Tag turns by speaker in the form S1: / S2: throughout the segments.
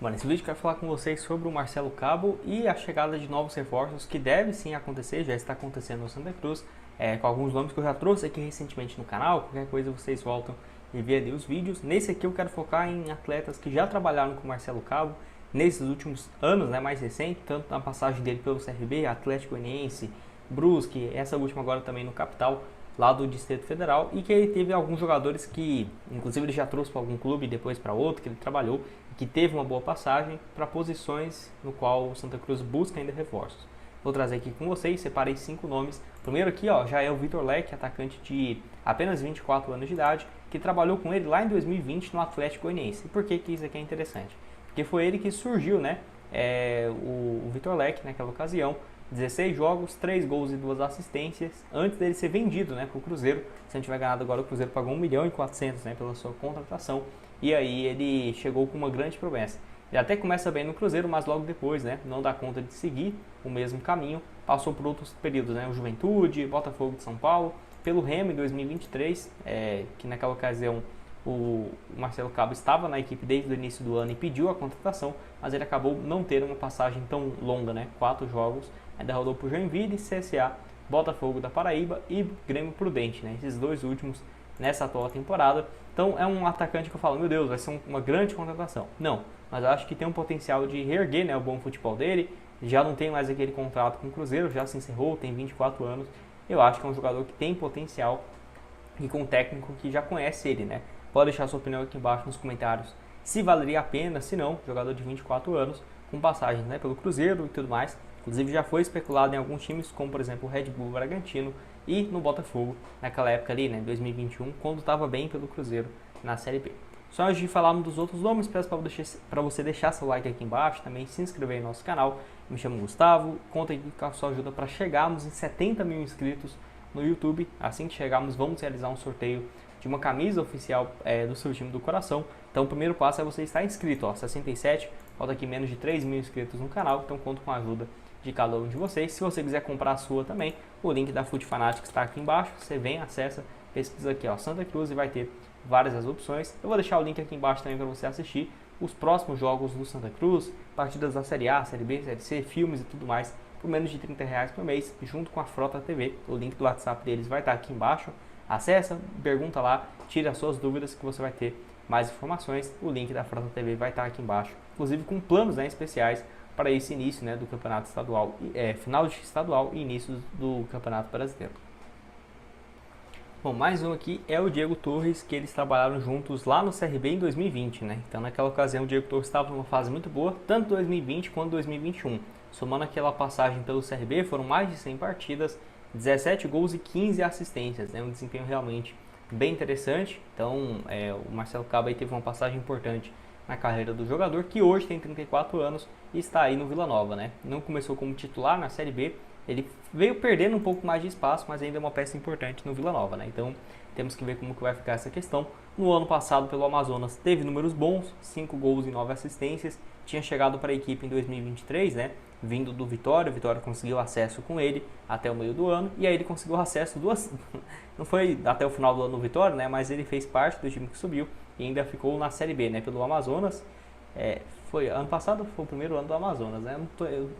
S1: Bom, nesse vídeo eu quero falar com vocês sobre o Marcelo Cabo e a chegada de novos reforços que deve sim acontecer, já está acontecendo no Santa Cruz, com alguns nomes que eu já trouxe aqui recentemente no canal. Qualquer coisa vocês voltam e vê ali os vídeos. Nesse aqui eu quero focar em atletas que já trabalharam com o Marcelo Cabo nesses últimos anos, mais recente, tanto na passagem dele pelo CRB, Atlético Goianiense, Brusque, essa última agora também no Capital, lá do Distrito Federal, e que ele teve alguns jogadores que, inclusive, ele já trouxe para algum clube e depois para outro, que ele trabalhou, e que teve uma boa passagem para posições no qual o Santa Cruz busca ainda reforços. Vou trazer aqui com vocês, separei 5 nomes. Primeiro aqui, já é o Vitor Leque, atacante de apenas 24 anos de idade, que trabalhou com ele lá em 2020 no Atlético Goianiense. E por que isso aqui é interessante? Porque foi ele que surgiu, o Vitor Leque naquela ocasião. 16 jogos, 3 gols e 2 assistências, antes dele ser vendido para o Cruzeiro. Se não tiver ganhado agora, o Cruzeiro pagou 1.400.000 pela sua contratação, e aí ele chegou com uma grande promessa. Ele até começa bem no Cruzeiro, mas logo depois não dá conta de seguir o mesmo caminho, passou por outros períodos, o Juventude, Botafogo de São Paulo, pelo Remo em 2023, que naquela ocasião o Marcelo Cabo estava na equipe desde o início do ano e pediu a contratação, mas ele acabou não tendo uma passagem tão longa, 4 jogos. Ainda rodou por Joinville, CSA, Botafogo da Paraíba e Grêmio Prudente, esses dois últimos nessa atual temporada. Então é um atacante que eu falo, meu Deus, vai ser uma grande contratação. Não, mas eu acho que tem um potencial de reerguer o bom futebol dele. Já não tem mais aquele contrato com o Cruzeiro, já se encerrou, tem 24 anos. Eu acho que é um jogador que tem potencial e com um técnico que já conhece ele, Pode deixar sua opinião aqui embaixo nos comentários se valeria a pena, se não, jogador de 24 anos, com passagens pelo Cruzeiro e tudo mais. Inclusive já foi especulado em alguns times, como por exemplo o Red Bull Bragantino e no Botafogo, naquela época ali, 2021, quando estava bem pelo Cruzeiro na Série B. Só antes de falarmos dos outros nomes, peço para você deixar seu like aqui embaixo, também se inscrever no nosso canal. Me chamo Gustavo, conta aqui com a sua ajuda para chegarmos em 70 mil inscritos no YouTube. Assim que chegarmos, vamos realizar um sorteio de uma camisa oficial do seu time do coração. Então o primeiro passo é você estar inscrito, 67, falta aqui menos de 3 mil inscritos no canal, então conto com a ajuda de cada um de vocês. Se você quiser comprar a sua também, o link da Food Fanatics está aqui embaixo, você vem, acessa, pesquisa aqui Santa Cruz e vai ter várias as opções. Eu vou deixar o link aqui embaixo também para você assistir os próximos jogos do Santa Cruz, partidas da Série A, Série B, Série C, filmes e tudo mais, por menos de R$30 por mês, junto com a Frota TV. O link do WhatsApp deles vai estar aqui embaixo. Acessa, pergunta lá, tira as suas dúvidas que você vai ter mais informações. O link da Frota TV vai estar aqui embaixo, inclusive com planos especiais para esse início do campeonato estadual, final de estadual e início do campeonato brasileiro. Bom, mais um aqui é o Diego Torres, que eles trabalharam juntos lá no CRB em 2020, Então naquela ocasião o Diego Torres estava numa fase muito boa, tanto 2020 quanto 2021. Somando aquela passagem pelo CRB, foram mais de 100 partidas, 17 gols e 15 assistências, um desempenho realmente bem interessante. Então o Marcelo Cabo aí teve uma passagem importante na carreira do jogador, que hoje tem 34 anos e está aí no Vila Nova, Não começou como titular na Série B, ele veio perdendo um pouco mais de espaço, mas ainda é uma peça importante no Vila Nova, Então temos que ver como que vai ficar essa questão. No ano passado pelo Amazonas teve números bons, 5 gols e 9 assistências, tinha chegado para a equipe em 2023, vindo do Vitória. O Vitória conseguiu acesso com ele até o meio do ano, e aí ele conseguiu acesso não foi até o final do ano no Vitória, mas ele fez parte do time que subiu e ainda ficou na Série B, pelo Amazonas. Foi ano passado, foi o primeiro ano do Amazonas,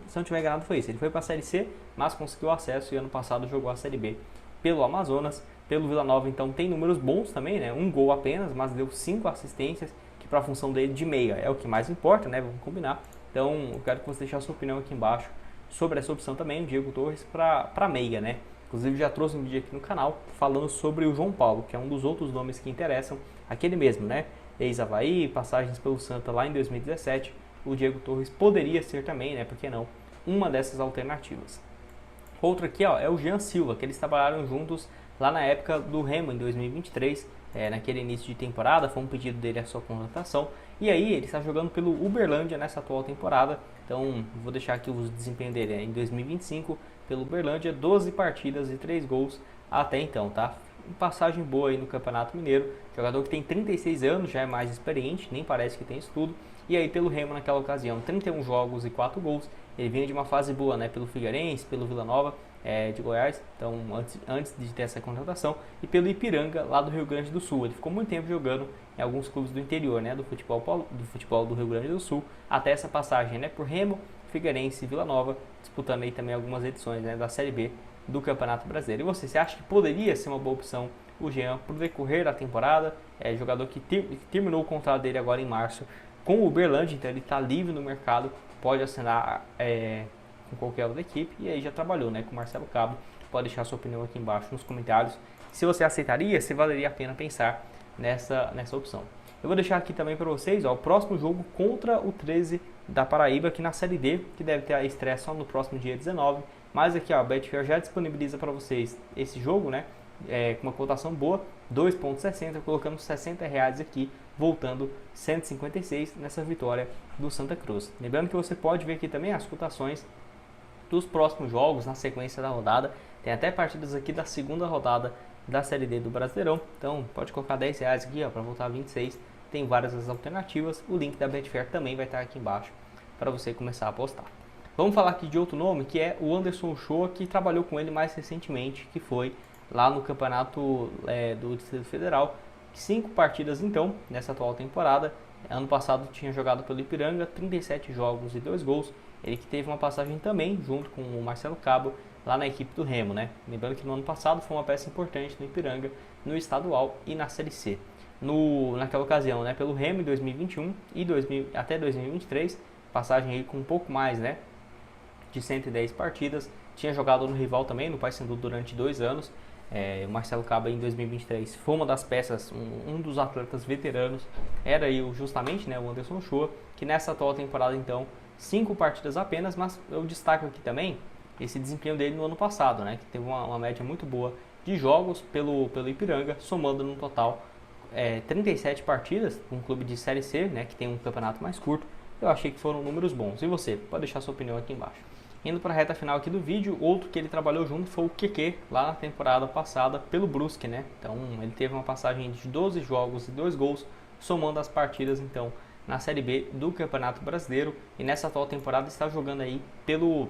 S1: se não tiver enganado foi isso. Ele foi para a Série C, mas conseguiu acesso e ano passado jogou a Série B pelo Amazonas. Pelo Vila Nova, então, tem números bons também, um gol apenas, mas deu 5 assistências, que para a função dele de meia é o que mais importa, vamos combinar. Então, eu quero que você deixe a sua opinião aqui embaixo sobre essa opção também, o Diego Torres para meia, Inclusive, já trouxe um vídeo aqui no canal falando sobre o João Paulo, que é um dos outros nomes que interessam, aquele mesmo, Ex-Avaí, passagens pelo Santa lá em 2017, o Diego Torres poderia ser também, por que não, uma dessas alternativas. Outro aqui, é o Jean Silva, que eles trabalharam juntos lá na época do Remo, em 2023, naquele início de temporada, foi um pedido dele a sua contratação, e aí ele está jogando pelo Uberlândia nessa atual temporada. Então vou deixar aqui o desempenho dele em 2025, pelo Uberlândia, 12 partidas e 3 gols até então, Passagem boa aí no Campeonato Mineiro, jogador que tem 36 anos, já é mais experiente, nem parece que tem isso tudo. E aí pelo Remo naquela ocasião, 31 jogos e 4 gols, ele vinha de uma fase boa, pelo Figueirense, pelo Vila Nova, de Goiás, então antes de ter essa contratação, e pelo Ipiranga, lá do Rio Grande do Sul. Ele ficou muito tempo jogando em alguns clubes do interior, né, do futebol do Rio Grande do Sul, até essa passagem, né, por Remo, Figueirense e Vila Nova, disputando aí também algumas edições, né, da Série B do Campeonato Brasileiro. E você acha que poderia ser uma boa opção o Jean por decorrer da temporada? É jogador que terminou o contrato dele agora em março com o Uberlândia, então ele está livre no mercado, pode assinar com qualquer outra equipe, e aí já trabalhou, né, com o Marcelo Cabo. Pode deixar sua opinião aqui embaixo nos comentários. Se você aceitaria, se valeria a pena pensar nessa opção. Eu vou deixar aqui também para vocês o próximo jogo contra o 13 da Paraíba, aqui na Série D, que deve ter a estreia só no próximo dia 19. Mas aqui a Betfair já disponibiliza para vocês esse jogo, né, com uma cotação boa, 2,60, colocando R$60 aqui, voltando 156 nessa vitória do Santa Cruz. Lembrando que você pode ver aqui também as cotações dos próximos jogos na sequência da rodada. Tem até partidas aqui da segunda rodada da Série D do Brasileirão. Então pode colocar R$10 aqui para voltar a 26. Tem várias alternativas. O link da Betfair também vai estar aqui embaixo para você começar a apostar. Vamos falar aqui de outro nome, que é o Anderson Shoa, que trabalhou com ele mais recentemente, que foi lá no campeonato do Distrito Federal. 5 partidas então, nessa atual temporada. Ano passado tinha jogado pelo Ipiranga, 37 jogos e 2 gols. Ele que teve uma passagem também junto com o Marcelo Cabo lá na equipe do Remo, né? Lembrando que no ano passado foi uma peça importante no Ipiranga, no estadual e na Série C. Naquela ocasião, né, pelo Remo em 2021 e até 2023, passagem aí com um pouco mais, né, de 110 partidas. Tinha jogado no rival também, no Paysandu, durante 2 anos. O Marcelo Cabo em 2023 foi uma das peças, um dos atletas veteranos, era aí justamente, né, o Anderson Shoa, que nessa atual temporada então 5 partidas apenas, mas eu destaco aqui também esse desempenho dele no ano passado, né, que teve uma média muito boa de jogos pelo Ipiranga, somando no total 37 partidas, um clube de Série C, né, que tem um campeonato mais curto. Eu achei que foram números bons. E você? Pode deixar sua opinião aqui embaixo. Indo para a reta final aqui do vídeo, outro que ele trabalhou junto foi o Keke, lá na temporada passada pelo Brusque, né? Então ele teve uma passagem de 12 jogos e 2 gols, somando as partidas então na Série B do Campeonato Brasileiro, e nessa atual temporada está jogando aí pelo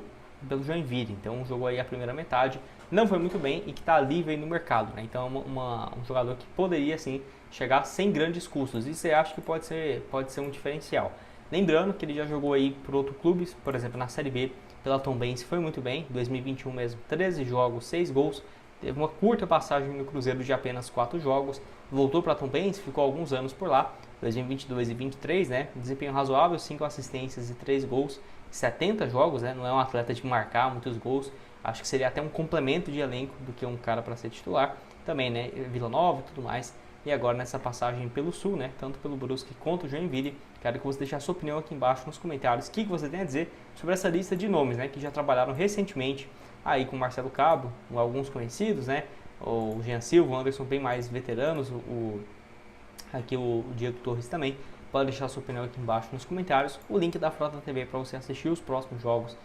S1: Joinville. Então jogou aí a primeira metade, não foi muito bem e que está livre aí no mercado, né? Então um jogador que poderia sim chegar sem grandes custos, e você acha que pode ser um diferencial. Lembrando que ele já jogou aí por outros clubes, por exemplo na Série B pela Tombense, foi muito bem, 2021 mesmo, 13 jogos, 6 gols, teve uma curta passagem no Cruzeiro de apenas 4 jogos, voltou para a Tombense, ficou alguns anos por lá, 2022 e 2023, né, desempenho razoável, 5 assistências e 3 gols, 70 jogos, né, não é um atleta de marcar muitos gols, acho que seria até um complemento de elenco do que um cara para ser titular, também, né, Vila Nova e tudo mais. E agora nessa passagem pelo Sul, né, tanto pelo Brusque quanto o Joinville, quero que você deixe a sua opinião aqui embaixo nos comentários, o que você tem a dizer sobre essa lista de nomes, né, que já trabalharam recentemente aí com o Marcelo Cabo, alguns conhecidos, né, o Jean Silva, o Anderson bem mais veteranos, aqui o Diego Torres também. Pode deixar a sua opinião aqui embaixo nos comentários, o link da Frota TV para você assistir os próximos jogos